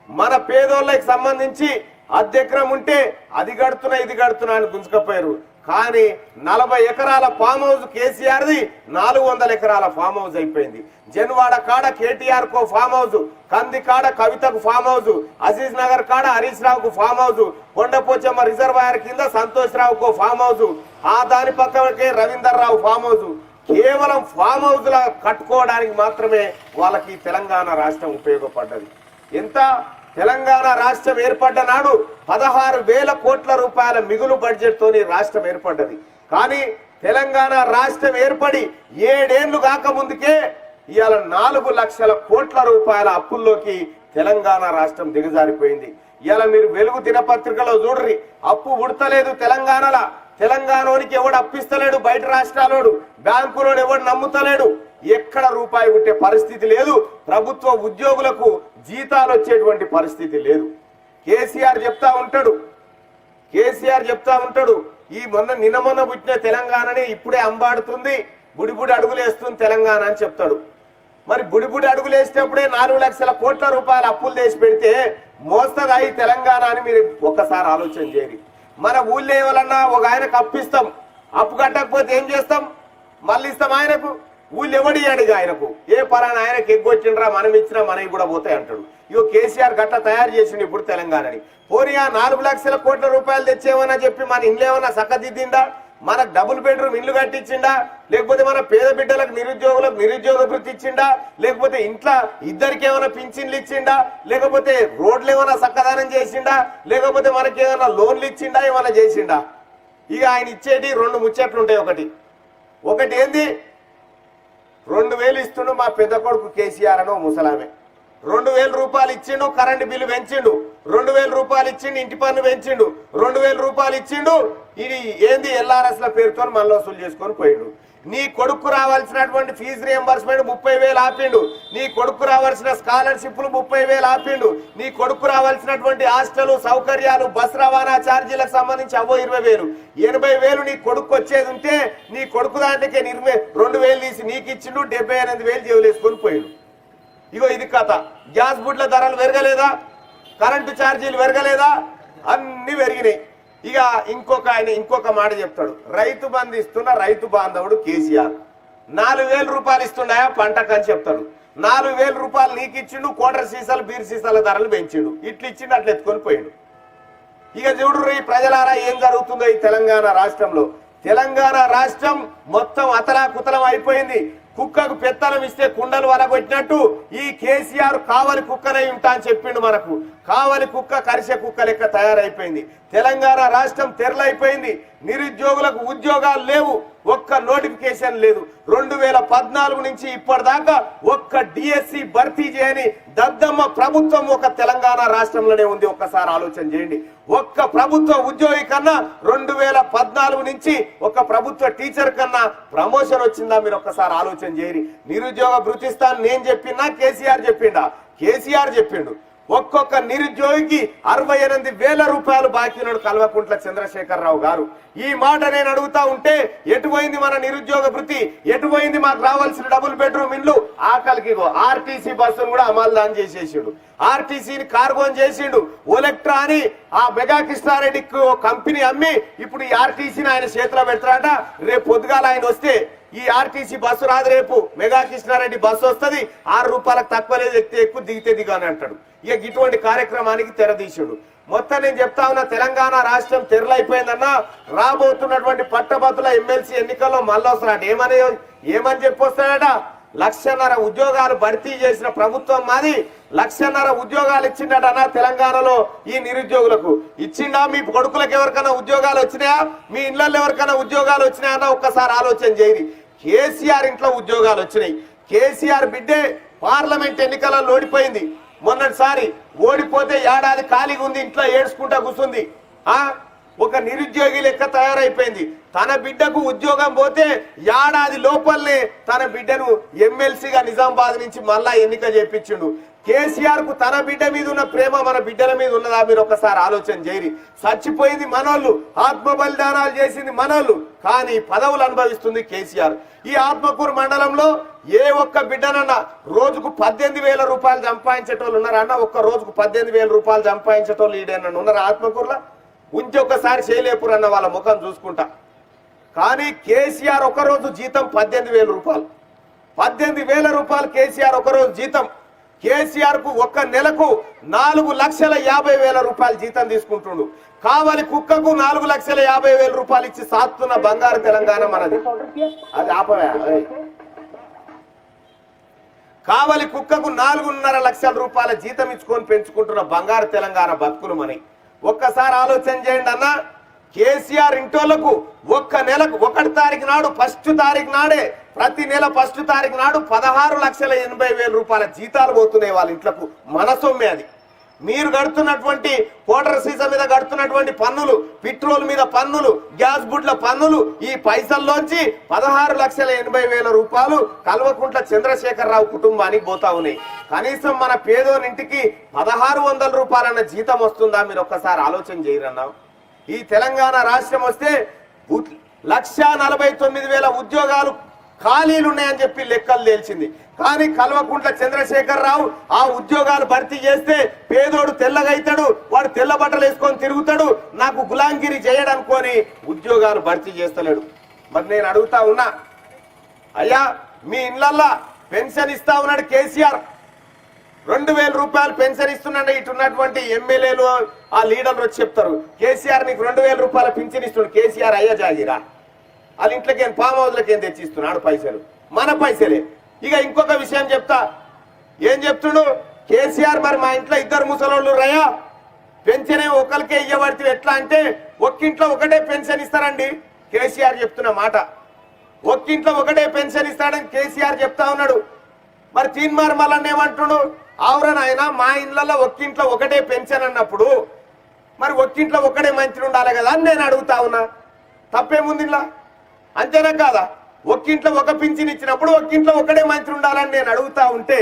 మన పేదోళ్ళకి సంబంధించి అద్దెకరం ఉంటే అది గడుతున్నా ఇది గడుతున్నా అని గుంజుకపోయారు. కానీ 40 ఎకరాల ఫామ్ హౌస్ కేసీఆర్ది 400 ఎకరాల ఫామ్ హౌస్ అయిపోయింది. జన్వాడ కాడ కేటీఆర్ కో ఫామ్ హౌస్, కంది కాడ కవితకు ఫామ్ హౌస్, అజీజ్ నగర్ కాడ హరీష్ రావుకు ఫామ్ హౌస్, కొండపోచమ్మ రిజర్వాయర్ కింద సంతోష్ రావుకో ఫామ్ హౌస్, ఆ దాని పక్కకే రవీందర్ రావు ఫామ్ హౌస్. కేవలం ఫామ్ హౌస్ లా కట్టుకోవడానికి మాత్రమే వాళ్ళకి తెలంగాణ రాష్ట్రం ఉపయోగపడ్డది. ఎంత తెలంగాణ రాష్ట్రం ఏర్పడ్డ నాడు 16,000 కోట్ల రూపాయల మిగులు బడ్జెట్ తోని రాష్ట్రం ఏర్పడ్డది. కానీ తెలంగాణ రాష్ట్రం ఏర్పడి 7 ఏళ్లు కాకముందుకే ఇవాళ 4 లక్షల కోట్ల రూపాయల అప్పుల్లోకి తెలంగాణ రాష్ట్రం దిగజారిపోయింది. ఇవాళ మీరు వెలుగు దినపత్రికలో చూడ్రి, అప్పు ఉడతలేదు తెలంగాణలో. తెలంగాణకి ఎవడు అప్పిస్తలేడు, బయట రాష్ట్రాలోడు, బ్యాంకులోడు ఎవడు నమ్ముతలేడు, ఎక్కడ రూపాయి ఉంటే పరిస్థితి లేదు. ప్రభుత్వ ఉద్యోగులకు జీతాలు వచ్చేటువంటి పరిస్థితి లేదు. కేసీఆర్ చెప్తా ఉంటాడు ఈ నిన్న మొన్న పుట్టిన తెలంగాణని ఇప్పుడే అంబాడుతుంది, బుడిబుడి అడుగులేస్తుంది తెలంగాణ అని చెప్తాడు. మరి బుడిబుడి అడుగులేసేటప్పుడే 4 లక్షల కోట్ల రూపాయల అప్పులు చేసి పెడితే మోస్తదా ఈ తెలంగాణ అని మీరు ఒక్కసారి ఆలోచన చేయండి. మన ఊళ్ళో ఎవరన్నా ఒక ఆయనకు అప్పిస్తాం, అప్పు కట్టకపోతే ఏం చేస్తాం? మళ్ళీ ఇస్తాం ఆయనకు. ఊళ్ళు ఎవడి అడిగి ఆయనకు ఏ పరాన ఆయనకు ఎగ్గొచ్చిండ్రా, మనం ఇచ్చినా మనకి కూడా పోతాయి అంటాడు. ఇగో కేసీఆర్ గట్ట తయారు చేసిండు ఇప్పుడు తెలంగాణని. పోనీ ఆ 4 లక్షల కోట్ల రూపాయలు తెచ్చేమన్నా చెప్పి మన ఇండ్లు ఏమన్నా చక్కదిద్దిందా? మనకు డబుల్ బెడ్రూమ్ ఇల్లు కట్టించిండా? లేకపోతే మన పేద బిడ్డలకు నిరుద్యోగులకు నిరుద్యోగ వృత్తి ఇచ్చిండా? లేకపోతే ఇంట్లో ఇద్దరికి ఏమైనా పింఛన్లు ఇచ్చిండా? లేకపోతే రోడ్లు ఏమైనా చక్కదానం చేసిండా? లేకపోతే మనకి ఏమైనా లోన్లు ఇచ్చిండా? ఏమైనా చేసిండా? ఇక ఆయన ఇచ్చేటి 2 ముచ్చట్లు ఉంటాయి. ఒకటి ఏంది, 2000 ఇస్తుండు మా పెద్ద కొడుకు కేసీఆర్ అనో ముసలామే. 2000 రూపాయలు ఇచ్చిండు, కరెంటు బిల్లు పెంచిండు. 2000 రూపాయలు ఇచ్చిండు, ఇంటి పన్ను పెంచిండు. 2000 రూపాయలు ఇచ్చిండు, ఇది ఏంది ఎల్ఆర్ఎస్ ల పేరుతో మళ్ళీ వసూలు చేసుకొని పోయిండు. నీ కొడుకు రావాల్సినటువంటి ఫీజు రియంబర్స్మెంట్ 30,000 ఆపిండు, నీ కొడుకు రావాల్సిన స్కాలర్షిప్లు 30,000 ఆపిండు, నీ కొడుకు రావాల్సినటువంటి హాస్టల్ సౌకర్యాలు బస్ రవాణా ఛార్జీలకు సంబంధించి అవో 20,000, 80,000 నీ కొడుకు వచ్చేది ఉంటే నీ కొడుకు దాంట్లోకే 2,000 తీసి నీకు ఇచ్చిండు, 78,000 జేబులేసుకొని పోయిండు. ఇగో ఇది కథ. గ్యాస్ బుడ్ల ధరలు పెరగలేదా, కరెంటు ఛార్జీలు పెరగలేదా, అన్ని పెరిగినాయి. ఇక ఇంకొక మాట చెప్తాడు, రైతు బంధు ఇస్తున్న రైతు బాంధవుడు కేసీఆర్ 4,000 రూపాయలు ఇస్తున్నాయా పంటకని చెప్తాడు. 4,000 రూపాయలు నీకు ఇచ్చిండు, క్వార్టర్ సీసాలు బీర్ సీసాల ధరలు పెంచిండు, ఇట్లు ఇచ్చిండు అట్లా ఎత్తుకొని పోయిండు. ఇక చూడు ఈ ప్రజలారా ఏం జరుగుతుందో ఈ తెలంగాణ రాష్ట్రంలో. తెలంగాణ రాష్ట్రం మొత్తం అతలాకుతలం అయిపోయింది. కుక్కకు పెత్తనం ఇస్తే కుండలు వలగొట్టినట్టు ఈ కేసీఆర్ కావలి కుక్కనై ఉంటా అని చెప్పిండు మనకు. కావలి కుక్క కరిసే కుక్క లెక్క తయారైపోయింది. తెలంగాణ రాష్ట్రం తెరలైపోయింది. నిరుద్యోగులకు ఉద్యోగాలు లేవు, ఒక్క నోటిఫికేషన్ లేదు. 2014 నుంచి ఇప్పటిదాకా ఒక్క డిఎస్సి భర్తీ చేయని దద్దమ్మ ప్రభుత్వం ఒక తెలంగాణ రాష్ట్రంలోనే ఉంది. ఒక్కసారి ఆలోచన చేయండి. ఒక్క ప్రభుత్వ ఉద్యోగి కన్నా 2014 నుంచి ఒక ప్రభుత్వ టీచర్ కన్నా ప్రమోషన్ వచ్చిందా మీరు ఒక్కసారి ఆలోచన చేయరి. నిరుద్యోగ భృతిస్తాను నేను చెప్పినా కేసీఆర్ చెప్పిండా? కేసీఆర్ చెప్పిండు. ఒక్కొక్క నిరుద్యోగికి 68,000 రూపాయలు బాకీ ఉన్నాడు కల్వకుంట్ల చంద్రశేఖరరావు గారు. ఈ మాట నేను అడుగుతా ఉంటే ఎటుపోయింది మన నిరుద్యోగ భృతి, ఎటుపోయింది మాకు రావాల్సిన డబుల్ బెడ్రూమ్ ఇల్లు? ఆకలికి ఆర్టీసీ బస్సును కూడా అమల్దాన్ చేసేసిండు, ఆర్టీసీని కార్గోన్ చేసిండు. ఓలెక్ట్రా అని ఆ మెగా కృష్ణారెడ్డికి కంపెనీ అమ్మి ఇప్పుడు ఈ ఆర్టీసీని ఆయన చేతిలో పెడతారట. రేపు పొద్దుగాల ఆయన వస్తే ఈ ఆర్టీసీ బస్సు రాదు, రేపు మెగా కృష్ణారెడ్డి బస్సు వస్తుంది, 6 రూపాయలకు తక్కువ లేదు, ఎక్కితే ఎక్కువ దిగితే దిగాని అంటాడు. ఇక ఇటువంటి కార్యక్రమానికి తెరదీశాడు. మొత్తం నేను చెప్తా ఉన్నా, తెలంగాణ రాష్ట్రం తెరలైపోయిందన్నా. రాబోతున్నటువంటి పట్టభద్రుల ఎమ్మెల్సీ ఎన్నికల్లో మళ్ళీ వస్తున్నాడు. ఏమని చెప్పొస్తాడట? 1,50,000 ఉద్యోగాలు భర్తీ చేసిన ప్రభుత్వం మాది. 1,50,000 ఉద్యోగాలు ఇచ్చిండటన్నా తెలంగాణలో ఈ నిరుద్యోగులకు. ఇచ్చిండా? మీ కొడుకులకు ఎవరికైనా ఉద్యోగాలు వచ్చినాయా? మీ ఇళ్లలో ఎవరికైనా ఉద్యోగాలు వచ్చినాయన్నా ఒక్కసారి ఆలోచన చేయండి. కేసీఆర్ ఇంట్లో ఉద్యోగాలు వచ్చినాయి. కేసీఆర్ బిడ్డే పార్లమెంట్ ఎన్నికలలో ఓడిపోయింది. మొన్నటిసారి ఓడిపోతే ఏడాది ఖాళీగా ఉంది, ఇంట్లో ఏడ్చుకుంటా కూర్చుంది. ఒక నిరుద్యోగి లెక్క తయారైపోయింది. తన బిడ్డకు ఉద్యోగం పోతే ఏడాది లోపలనే తన బిడ్డను ఎమ్మెల్సీగా నిజామాబాద్ నుంచి మళ్ళా ఎన్నిక చేపించిండు. కేసీఆర్ కు తన బిడ్డ మీద ఉన్న ప్రేమ మన బిడ్డల మీద ఉన్నదా? మీరు ఒకసారి ఆలోచన చేయరి. చచ్చిపోయింది మనోళ్ళు, ఆత్మ బలిదానాలు చేసింది మనోళ్ళు, కానీ పదవులు అనుభవిస్తుంది కేసీఆర్. ఈ ఆత్మకూరు మండలంలో ఏ ఒక్క బిడ్డనన్నా రోజుకు 18,000 రూపాయలు సంపాదించేటోళ్ళు ఉన్నారా అన్న? ఒక్క రోజుకు 18,000 రూపాయలు సంపాదించేటోళ్ళు ఈడేనన్నా ఉన్నారా ఆత్మకూరులో? ఉంచి ఒక్కసారి చేయలేపురన్న వాళ్ళ ముఖం చూసుకుంటా. కానీ కేసీఆర్ ఒకరోజు జీతం 18,000 రూపాయలు. 18,000 రూపాయలు కేసీఆర్ ఒకరోజు జీతం. కేసీఆర్ కు ఒక్క నెలకు 4,50,000 రూపాయలు జీతం తీసుకుంటుండు. కావలి కుక్కకు 4,50,000 రూపాయలు ఇచ్చి సాత్తున్న బంగారు తెలంగాణ మనది. అది ఆపవే. కావలి కుక్కకు 4.5 లక్షల రూపాయల జీతం ఇచ్చుకొని పెంచుకుంటున్న బంగారు తెలంగాణ బతుకులు మనకి. ఒక్కసారి ఆలోచన చేయండి అన్న. కేసీఆర్ ఇంటోళ్లకు ఒక్క నెలకు 1 తారీఖు నాడు, 1st తారీఖు నాడే, ప్రతి నెల 1st తారీఖు నాడు 16,80,000 రూపాయల జీతాలు పోతున్నాయి వాళ్ళ ఇంట్లకు. మన సొమ్మే అది. మీరు కడుతున్నటువంటి కోటర్ సీసా మీద కడుతున్నటువంటి పన్నులు, పెట్రోల్ మీద పన్నులు, గ్యాస్ బుడ్ల పన్నులు, ఈ పైసల్లోంచి 16,80,000 రూపాయలు కల్వకుంట్ల చంద్రశేఖరరావు కుటుంబానికి పోతా ఉన్నాయి. కనీసం మన పేదోనింటికి 1,600 రూపాయలన్న జీతం వస్తుందా? మీరు ఒక్కసారి ఆలోచన చేయరన్నా. ఈ తెలంగాణ రాష్ట్రం వస్తే 1,49,000 ఉద్యోగాలు ఖాళీలు ఉన్నాయని చెప్పి లెక్కలు తేల్చింది. కానీ కల్వకుంట్ల చంద్రశేఖరరావు ఆ ఉద్యోగాలు భర్తీ చేస్తే పేదోడు తెల్లగైతాడు, వాడు తెల్ల బట్టలు వేసుకొని తిరుగుతాడు, నాకు గులాంగిరి చేయడనుకొని ఉద్యోగాలు భర్తీ చేస్తలేడు. మరి నేను అడుగుతా ఉన్నా, అయ్యా మీ ఇళ్లల్లో పెన్షన్ ఇస్తా ఉన్నాడు కేసీఆర్, 2,000 రూపాయలు పెన్షన్ ఇస్తున్నాడు. ఇటున్నటువంటి ఎమ్మెల్యేలు ఆ లీడర్లు వచ్చి చెప్తారు, కేసీఆర్ నీకు 2,000 రూపాయల పింఛన్ ఇస్తున్నాడు. కేసీఆర్ అయ్యా జాగిరా? వాళ్ళ ఇంట్లోకి ఏం ఫామ్ హౌస్లకి ఏం తెచ్చిస్తున్నాడు పైసలు? మన పైసలే. ఇక ఇంకొక విషయం చెప్తా. ఏం చెప్తుడు కేసీఆర్? మరి మా ఇంట్లో 2 ముసలోళ్ళు రయ్యా, పెన్షన్ ఒకరికే ఇవ్వబడితే ఎట్లా అంటే, ఒక్కింట్లో ఒకటే పెన్షన్ ఇస్తారండి కేసీఆర్ చెప్తున్న మాట. ఒక్కింట్లో ఒకటే పెన్షన్ ఇస్తాడని కేసీఆర్ చెప్తా ఉన్నాడు. మరి తీన్మార్ మల్లన్న ఏమంటుడు? ఆవురన్ ఆయన మా ఇళ్లలో ఒక్కింట్లో ఒకటే పెన్షన్ అన్నప్పుడు మరి ఒక్కింట్లో ఒకటే మంత్రి ఉండాలి కదా అని నేను అడుగుతా ఉన్నా. తప్పేముంది ఇలా? అంతేనా కాదా? ఒక్కింట్లో ఒక పింఛన్ ఇచ్చినప్పుడు ఒక్కింట్లో ఒకడే మంత్రి ఉండాలని నేను అడుగుతా ఉంటే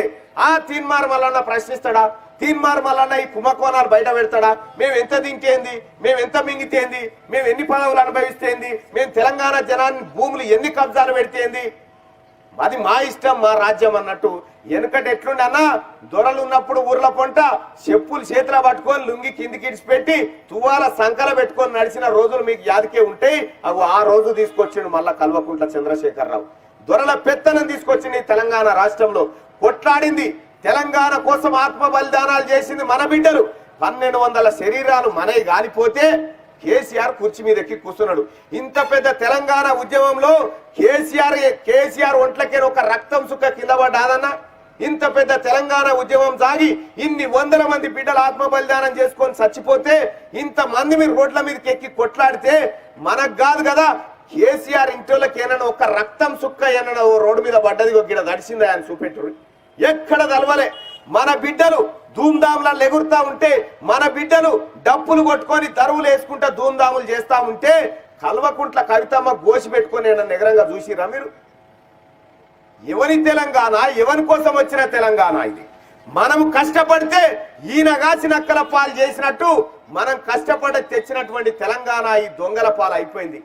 ఆ తీన్మార్ మల్లన్న ప్రశ్నిస్తాడా? తీన్మార్ మల్లన్న ఈ కుంభకోణాలు బయట పెడతాడా? మేము ఎంత తింటేంది, మేము ఎంత మింగితేంది, మేము ఎన్ని పదవులు అనుభవిస్తేంది, మేము తెలంగాణ జనాన్ని భూములు ఎన్ని కబ్జాలు పెడితేంది, అది మా ఇష్టం మా రాజ్యం అన్నట్టు. వెనుకటి ఎట్లుండన్నా దొరలు ఉన్నప్పుడు ఊర్ల పొంట చెప్పులు చేతిలో పట్టుకొని లుంగి కిందికి ఇడిచిపెట్టి తువ్వాల సంకల పెట్టుకొని నడిచిన రోజులు మీకు యాదికే ఉంటాయి. అవి ఆ రోజు తీసుకొచ్చిండు మళ్ళా కల్వకుంట్ల చంద్రశేఖరరావు. దొరల పెత్తనం తీసుకొచ్చింది తెలంగాణ రాష్ట్రంలో. కొట్లాడింది తెలంగాణ కోసం ఆత్మ బలిదానాలు చేసింది మన బిడ్డలు. 1200 శరీరాలు మనవి గాలిపోతే కేసీఆర్ కుర్చీ మీద ఎక్కి కూర్చున్నాడు. ఇంత పెద్ద తెలంగాణ ఉద్యమంలో కేసీఆర్ ఒంట్లకే ఒక రక్తం సుక్క కింద పడ్డాదన్న. ఇంత పెద్ద తెలంగాణ ఉద్యమం సాగి ఇన్ని 100 మంది బిడ్డలు ఆత్మ బలిదానం చేసుకొని చచ్చిపోతే ఇంత మంది మీరు రోడ్ల మీదకి ఎక్కి కొట్లాడితే మనకు కాదు కదా, కేసీఆర్ ఇంటిలోకి ఏమన్నా ఒక రక్తం సుక్క ఏమన్నా రోడ్డు మీద పడ్డది గిడ దడిసిందా అని చూపెట్టు. ఎక్కడ తలవలే. మన బిడ్డలు ధూమ్ధాములను ఎగురుతా ఉంటే, మన బిడ్డలు డప్పులు కొట్టుకొని దరువులు వేసుకుంటా ధూమ్ధాములు చేస్తా ఉంటే కల్వకుంట్ల కవితమ్మ గోసి పెట్టుకొని ఎగరంగా చూసిరా మీరు? ఎవరి తెలంగాణ, ఎవరి కోసం వచ్చిన తెలంగాణ ఇది? మనం కష్టపడితే ఈయన కాసినక్కల పాలు చేసినట్టు మనం కష్టపడి తెచ్చినటువంటి తెలంగాణ ఈ దొంగల పాలు అయిపోయింది.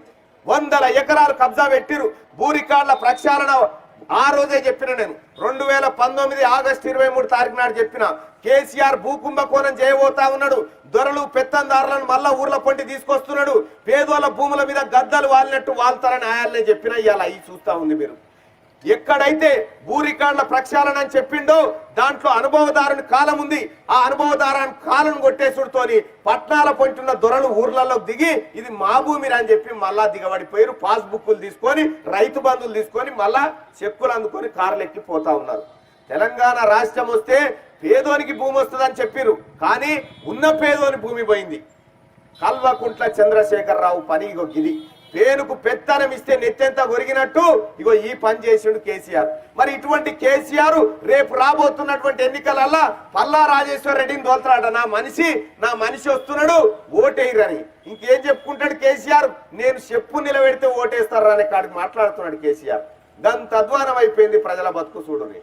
100 ఎకరాలు కబ్జా పెట్టిరు. భూ రికార్డుల ప్రక్షాళన ఆ రోజే చెప్పిన నేను 2019 ఆగస్టు 23 తారీఖు నాడు చెప్పిన. కేసీఆర్ భూకుంభకోణం చేయబోతా ఉన్నాడు. దొరలు పెత్తందారులను మళ్ళా ఊర్ల పొంటి తీసుకొస్తున్నాడు. పేదోళ్ళ భూముల మీద గద్దలు వాలినట్టు వాళ్తారని ఆయాలనే చెప్పిన. ఇవాళ అవి చూస్తా ఉంది మీరు. ఎక్కడైతే భూ రికార్డుల ప్రక్షాళన అని చెప్పిండో దాంట్లో అనుభవదారుని కాలం ఉంది. ఆ అనుభవదారుని కాలం కొట్టేసుడుతోని పట్నాల పొంటున్న దొరలు ఊర్లలో దిగి ఇది మా భూమి అని చెప్పి మళ్ళా దిగబడిపోయారు. పాస్బుక్లు తీసుకొని రైతు బంధువులు తీసుకొని మళ్ళా చెక్కులు అందుకొని కార్లు ఎక్కిపోతా ఉన్నారు. తెలంగాణ రాష్ట్రం వస్తే పేదోనికి భూమి వస్తుందని చెప్పారు, కానీ ఉన్న పేదోని భూమి పోయింది. కల్వకుంట్ల చంద్రశేఖరరావు పని ఇగో గిది. పేనుకు పెత్తనం ఇస్తే నెత్తెంత ఒరిగినట్టు ఇగో ఈ పని చేసిండు కేసీఆర్. మరి ఇటువంటి కేసీఆర్ రేపు రాబోతున్నటువంటి ఎన్నికలల్లా పల్లా రాజేశ్వర రెడ్డిని తోలుతాడ. నా మనిషి వస్తున్నాడు ఓటేయరని ఇంకేం చెప్పుకుంటాడు కేసీఆర్? నేను చెప్పు నిలబెడితే ఓటేస్తారా అనే కాడికి మాట్లాడుతున్నాడు కేసీఆర్. గంత అధ్వానం అయిపోయింది ప్రజల బతుకు చూడని.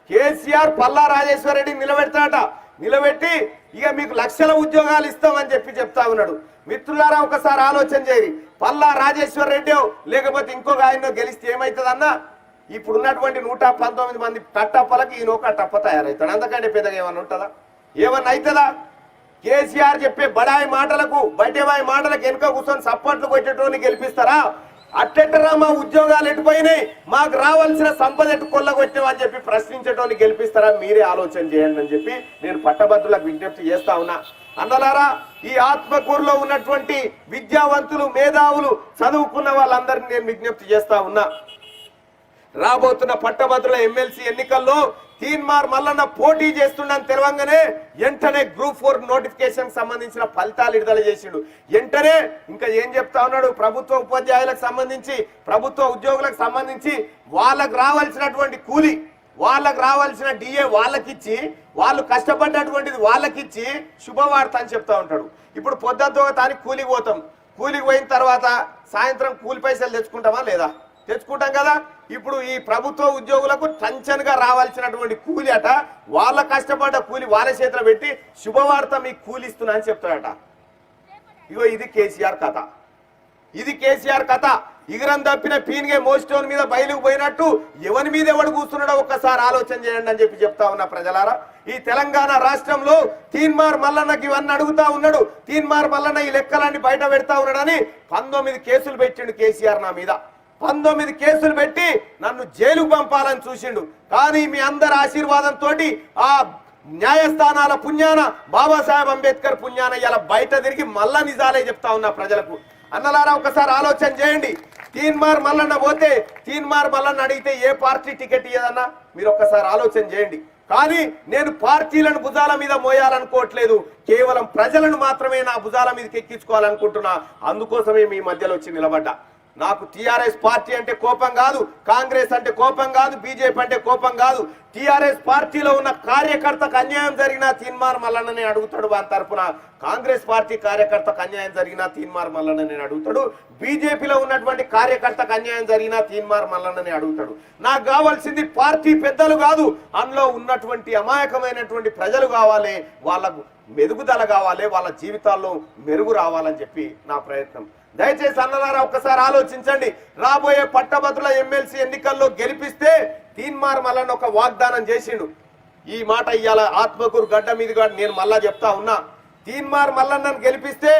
కేసీఆర్ పల్లా రాజేశ్వర రెడ్డిని నిలబెడతాడట. నిలబెట్టి ఇక మీకు లక్షల ఉద్యోగాలు ఇస్తామని చెప్తా ఉన్నాడు. మిత్రులారా ఒకసారి ఆలోచన చేయి. పల్లా రాజేశ్వర రెడ్డి లేకపోతే ఇంకొక ఆయన గెలిస్తే ఏమవుతుందన్నా? ఇప్పుడున్నటువంటి 119 మంది కట్టప్పలకి ఈయన ఒక టప్ప తయారవుతాడు. అంతకంటే పెద్దగా ఏమన్నా ఉంటుందా? ఏమన్నా అవుతుందా? కేసీఆర్ చెప్పే బడాయి మాటలకు బయటవాయి మాటలకు వెనుక కూర్చొని సప్పట్లు కొట్టేటోని గెలిపిస్తారా? అట్టెట్టరా మా ఉద్యోగాలు ఎటుపోయినాయి, మాకు రావాల్సిన సంపద ఎటు కొల్లగొట్టామని చెప్పి ప్రశ్నించటోని గెలిపిస్తారా? మీరే ఆలోచన చేయండి అని చెప్పి నేను పట్టభద్రులకు విజ్ఞప్తి చేస్తా ఉన్నా. అన్నలారా, ఈ ఆత్మకూరులో ఉన్నటువంటి విద్యావంతులు మేధావులు చదువుకున్న వాళ్ళందరినీ నేను విజ్ఞప్తి చేస్తా ఉన్నా. రాబోతున్న పట్టభద్రుల ఎమ్మెల్సీ ఎన్నికల్లో తీన్మార్ మల్లన్న పోటీ చేస్తుండని తెలవంగానే వెంటనే గ్రూప్ 4 నోటిఫికేషన్ సంబంధించిన ఫలితాలు విడుదల చేసిండు. వెంటనే ఇంకా ఏం చెప్తా ఉన్నాడు? ప్రభుత్వ ఉపాధ్యాయులకు సంబంధించి, ప్రభుత్వ ఉద్యోగులకు సంబంధించి వాళ్ళకు రావాల్సినటువంటి కూలి, వాళ్ళకు రావాల్సిన డిఏ వాళ్ళకిచ్చి, వాళ్ళు కష్టపడ్డటువంటిది వాళ్ళకిచ్చి శుభవార్త అని చెప్తా ఉంటాడు. ఇప్పుడు పొద్దుతో తానికి కూలికి పోతాం. కూలికి పోయిన తర్వాత సాయంత్రం కూలి పైసలు తెచ్చుకుంటామా లేదా? తెచ్చుకుంటాం కదా. ఇప్పుడు ఈ ప్రభుత్వ ఉద్యోగులకు టంచన్గా రావాల్సినటువంటి కూలి అట, వాళ్ళ కష్టపడ్డ కూలి వాళ్ళ చేతిలో పెట్టి శుభవార్త మీకు కూలి ఇస్తున్నా అని చెప్తాడట. ఇగో ఇది కేసీఆర్ కథ. ఇది కేసీఆర్ కథ. ఇగరం తప్పిన పీన్గే మోస్టోన్ మీద బయలుకు పోయినట్టు ఎవరి మీద ఎవడు కూర్చున్నాడో ఒక్కసారి ఆలోచన చేయండి అని చెప్పి చెప్తా ఉన్నా ప్రజలారా. ఈ తెలంగాణ రాష్ట్రంలో తీన్మార్ మల్లన్నకి ఇవన్నీ అడుగుతా ఉన్నాడు. తీన్మార్ మల్లన్న ఈ లెక్కలన్నీ బయట పెడతా ఉన్నాడని 19 కేసులు పెట్టిండు కేసీఆర్ నా మీద. 19 కేసులు పెట్టి నన్ను జైలుకు పంపాలని చూసిండు. కానీ మీ అందరి ఆశీర్వాదంతో ఆ న్యాయస్థానాల పుణ్యాన, బాబాసాహెబ్ అంబేద్కర్ పుణ్యాన ఇలా బయట తిరిగి మళ్ళా నిజాలే చెప్తా ఉన్నా ప్రజలకు. అన్నలారా ఒకసారి ఆలోచన చేయండి. తీన్మార్ మల్లన్న పోతే, తీన్మార్ మల్లన్న అడిగితే ఏ పార్టీ టికెట్ ఇయ్యదన్నా? మీరు ఒక్కసారి ఆలోచన చేయండి. కానీ నేను పార్టీలను భుజాల మీద మోయాలనుకోవట్లేదు, కేవలం ప్రజలను మాత్రమే నా భుజాల మీదకి ఎక్కించుకోవాలనుకుంటున్నా. అందుకోసమే మీ మధ్యలో వచ్చి నిలబడ్డా. నాకు టిఆర్ఎస్ పార్టీ అంటే కోపం కాదు, కాంగ్రెస్ అంటే కోపం కాదు, బీజేపీ అంటే కోపం కాదు. టిఆర్ఎస్ పార్టీలో ఉన్న కార్యకర్తకు అన్యాయం జరిగినా తీన్మార్ మల్లన్ననే అడుగుతాడు. వారి తరఫున కాంగ్రెస్ పార్టీ కార్యకర్తకు అన్యాయం జరిగినా తీన్మార్ మల్లన్ననే అడుగుతాడు. బీజేపీలో ఉన్నటువంటి కార్యకర్తకు అన్యాయం జరిగినా తీన్మార్ మల్లన్ననే అడుగుతాడు. నాకు కావాల్సింది పార్టీ పెద్దలు కాదు, అందులో ఉన్నటువంటి అమాయకమైనటువంటి ప్రజలు కావాలి, వాళ్ళకు మెరుగుదల కావాలి, వాళ్ళ జీవితాల్లో మెరుగు రావాలని చెప్పి నా ప్రయత్నం. దయచేసి అన్నలారా ఒక్కసారి ఆలోచించండి. రాబోయే పట్టభద్రుల ఎమ్మెల్సీ ఎన్నికల్లో గెలిపిస్తే తీన్మార్ మల్లన్న ఒక వాగ్దానం చేసిండు. ఈ మాట ఇవాళ ఆత్మకూరు గడ్డ మీదుగా నేను మళ్ళా చెప్తా ఉన్నా. తీన్మార్ మల్లన్నను గెలిపిస్తే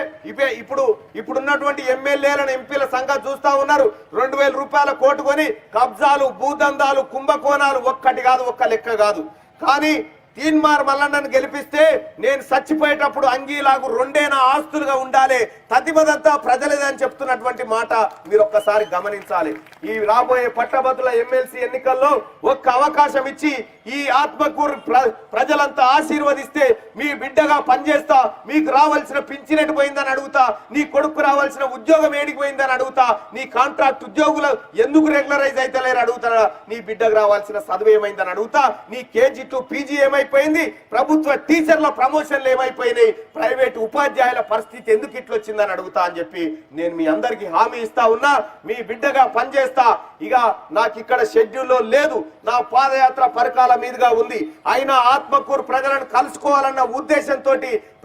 ఇప్పుడున్నటువంటి ఎమ్మెల్యేలను ఎంపీల సంగతి చూస్తా ఉన్నారు. 2000 రూపాయల కోటు కొని కబ్జాలు, భూదందాలు, కుంభకోణాలు ఒక్కటి కాదు, ఒక్క లెక్క కాదు. కానీ తీన్మార్ మల్లన్నను గెలిపిస్తే నేను చచ్చిపోయేటప్పుడు అంగీలాగు 2 నా ఆస్తులుగా ఉండాలి, తదిమదంతా ప్రజలేదని చెప్తున్నటువంటి మాట మీరు ఒక్కసారి గమనించాలి. ఈ రాబోయే పట్టభద్రుల ఎమ్మెల్సీ ఎన్నికల్లో ఒక్క అవకాశం ఇచ్చి ఈ ఆత్మకూరు ప్రజలంతా ఆశీర్వదిస్తే మీ బిడ్డగా పనిచేస్తా, మీకు రావాల్సిన పింఛన్ పోయిందని అడుగుతా, నీ కొడుకు రావాల్సిన ఉద్యోగం ఏడిపోయిందని అడుగుతా, నీ కాంట్రాక్ట్ ఉద్యోగులు ఎందుకు రెగ్యులరైజ్ అయితే లేరు అడుగుతా, నీ బిడ్డకు రావాల్సిన చదువు ఏమైందని అడుగుతా, నీ కేజీ టు పీజీ ఏమైపోయింది, ప్రభుత్వ టీచర్ల ప్రమోషన్లు ఏమైపోయినాయి, ప్రైవేట్ ఉపాధ్యాయుల పరిస్థితి ఎందుకు ఇట్లొచ్చిందని అడుగుతా అని చెప్పి నేను మీ అందరికి హామీ ఇస్తా ఉన్నా. మీ బిడ్డగా పనిచేస్తా. ఇక నాకు ఇక్కడ షెడ్యూల్లో లేదు, నా పాదయాత్ర పరకాల మీదుగా ఉంది. అయినా ఆత్మకూరు ప్రజలను కలుసుకోవాలన్న ఉద్దేశంతో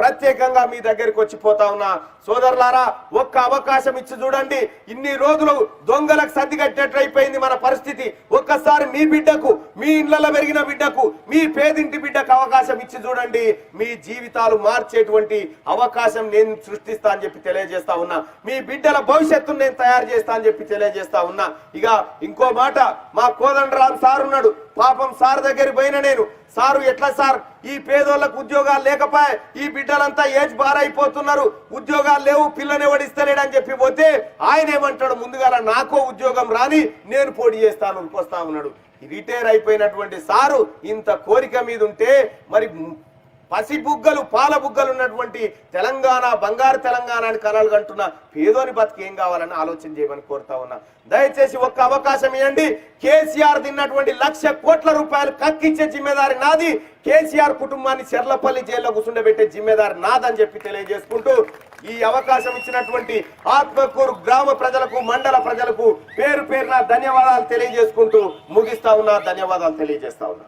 ప్రత్యేకంగా మీ దగ్గరికి వచ్చిపోతా ఉన్నా. సోదరులారా, ఒక్క అవకాశం ఇచ్చి చూడండి. ఇన్ని రోజులు దొంగలకు సర్ది కట్టినట్లయిపోయింది మన పరిస్థితి. ఒక్కసారి మీ బిడ్డకు, మీ ఇళ్లలో పెరిగిన బిడ్డకు, మీ పేదింటి బిడ్డకు అవకాశం ఇచ్చి చూడండి. మీ జీవితాలు మార్చేటువంటి అవకాశం నేను సృష్టిస్తా అని చెప్పి తెలియజేస్తా ఉన్నా. మీ బిడ్డల భవిష్యత్తును నేను తయారు చేస్తా అని చెప్పి తెలియజేస్తా ఉన్నా. ఇక ఇంకో మాట, మా కోదండరామ్ సార్ ఉన్నాడు. పాపం సార్ దగ్గర పోయిన నేను, సారు ఎట్లా సార్ ఈ పేదోళ్లకు ఉద్యోగాలు లేకపోయా, ఈ బిడ్డలంతా ఏజ్ బార్ అయిపోతున్నారు, ఉద్యోగాలు లేవు, పిల్లని వడిస్తలేడని చెప్పి పోతే ఆయన ఏమంటాడు, ముందుగా నాకో ఉద్యోగం రాని నేను పోటీ చేస్తాను వస్తా ఉన్నాడు. రిటైర్ అయిపోయినటువంటి సారు ఇంత కోరిక మీద ఉంటే మరి పసి బుగ్గలు, పాల బుగ్గలు ఉన్నటువంటి తెలంగాణ, బంగారు తెలంగాణని కలలు కంటున్న పేదోని బతికి ఏం కావాలని ఆలోచన చేయమని కోరుతా ఉన్నా. దయచేసి ఒక్క అవకాశం ఇవ్వండి. కేసీఆర్ తిన్నటువంటి 1,00,000 కోట్ల రూపాయలు కక్కిచ్చే జిమ్మేదారి నాది, కేసీఆర్ కుటుంబాన్ని చెర్లపల్లి జైల్లో కూర్చుండబెట్టే జిమ్మేదారి నాదని చెప్పి తెలియజేసుకుంటూ ఈ అవకాశం ఇచ్చినటువంటి ఆత్మకూరు గ్రామ ప్రజలకు, మండల ప్రజలకు పేరు పేరున ధన్యవాదాలు తెలియజేసుకుంటూ ముగిస్తా ఉన్నా. ధన్యవాదాలు తెలియజేస్తా ఉన్నా.